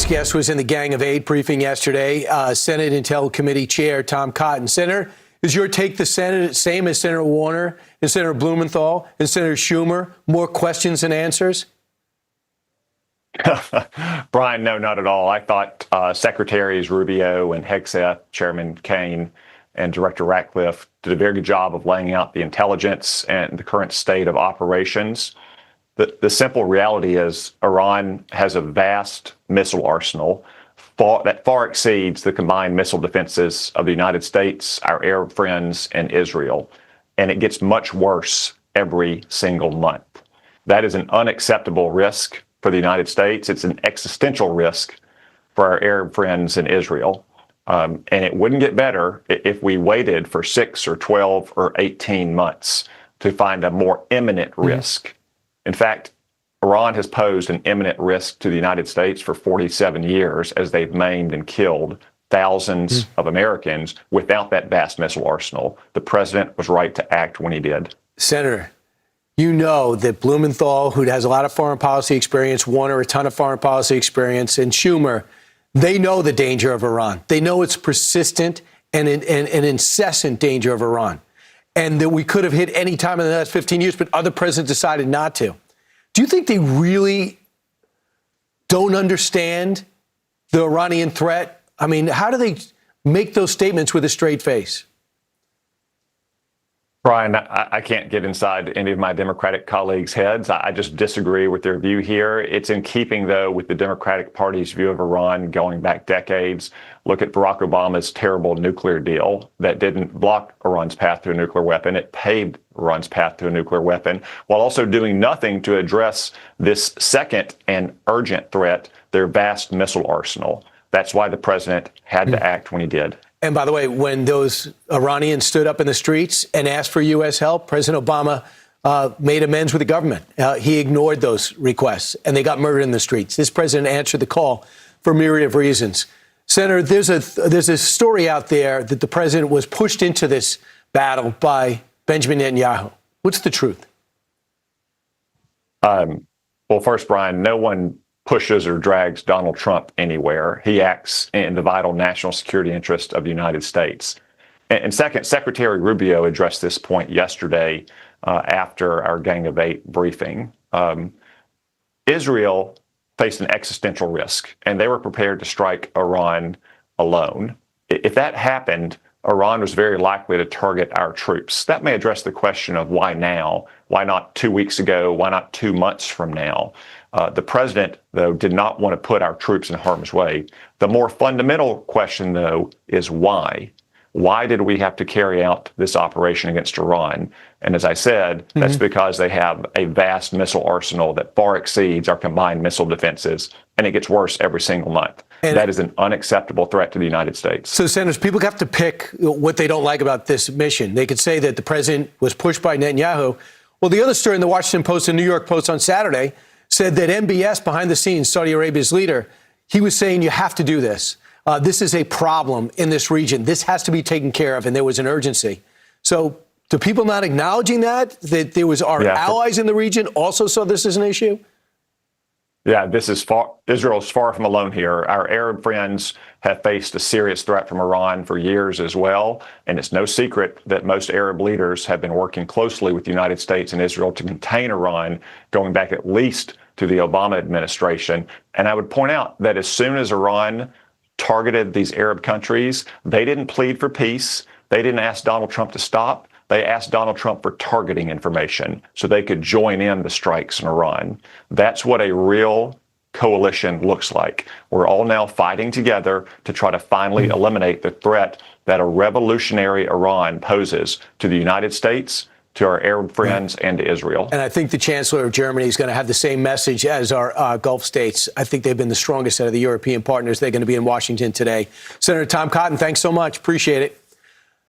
next guest was in the Gang of Eight briefing yesterday. Senate Intel Committee Chair Tom Cotton. Senator, is your take the Senate same as Senator Warner and Senator Blumenthal and Senator Schumer? More questions than answers? Brian, no, not at all. I thought Secretaries Rubio and Hegseth, Chairman Kaine, and Director Ratcliffe did a very good job of laying out the intelligence and the current state of operations. The simple reality is Iran has a vast missile arsenal that far exceeds the combined missile defenses of the United States, our Arab friends, and Israel. And it gets much worse every single month. That is an unacceptable risk for the United States. It's an existential risk for our Arab friends in Israel. And it wouldn't get better if we waited for 6 or 12 or 18 months to find a more imminent risk. In fact, Iran has posed an imminent risk to the United States for 47 years as they've maimed and killed thousands of Americans without that vast missile arsenal. The president was right to act when he did. Senator, you know that Blumenthal, who has a lot of foreign policy experience, Warner, a ton of foreign policy experience, and Schumer, they know the danger of Iran. They know it's persistent and an incessant danger of Iran. And that we could have hit any time in the last 15 years, but other presidents decided not to. Do you think they really don't understand the Iranian threat? I mean, how do they make those statements with a straight face? Brian, I can't get inside any of my Democratic colleagues' heads. I just disagree with their view here. It's in keeping, though, with the Democratic Party's view of Iran going back decades. Look at Barack Obama's terrible nuclear deal that didn't block Iran's path to a nuclear weapon. It paved Iran's path to a nuclear weapon while also doing nothing to address this second and urgent threat, their vast missile arsenal. That's why the president had to act when he did. And by the way, when those Iranians stood up in the streets and asked for U.S. help, President Obama made amends with the government. He ignored those requests, and they got murdered in the streets. This president answered the call for a myriad of reasons. Senator, there's a story out there that the president was pushed into this battle by Benjamin Netanyahu. What's the truth? Well, first, Brian, no one pushes or drags Donald Trump anywhere. He acts in the vital national security interest of the United States. And second, Secretary Rubio addressed this point yesterday after our Gang of Eight briefing. Israel faced an existential risk, and they were prepared to strike Iran alone. If that happened, Iran was very likely to target our troops. That may address the question of why now? Why not 2 weeks ago? Why not 2 months from now? The president, though, did not want to put our troops in harm's way. The more fundamental question, though, is why? Why did we have to carry out this operation against Iran? And as I said, that's because they have a vast missile arsenal that far exceeds our combined missile defenses, and it gets worse every single month. And that is an unacceptable threat to the United States. So, Senators, people have to pick what they don't like about this mission. They could say that the president was pushed by Netanyahu. Well, the other story in the Washington Post and New York Post on Saturday said that MBS, behind the scenes, Saudi Arabia's leader, he was saying you have to do this. This is a problem in this region. This has to be taken care of, and there was an urgency. So do people not acknowledging that there was our allies in the region also saw this as an issue? Yeah, Israel's far from alone here. Our Arab friends have faced a serious threat from Iran for years as well. And it's no secret that most Arab leaders have been working closely with the United States and Israel to contain Iran, going back at least to the Obama administration. And I would point out that as soon as Iran targeted these Arab countries, they didn't plead for peace. They didn't ask Donald Trump to stop. They asked Donald Trump for targeting information so they could join in the strikes in Iran. That's what a real coalition looks like. We're all now fighting together to try to finally eliminate the threat that a revolutionary Iran poses to the United States, to our Arab friends, and to Israel. And I think the Chancellor of Germany is going to have the same message as our Gulf states. I think they've been the strongest out of the European partners. They're going to be in Washington today. Senator Tom Cotton, thanks so much. Appreciate it.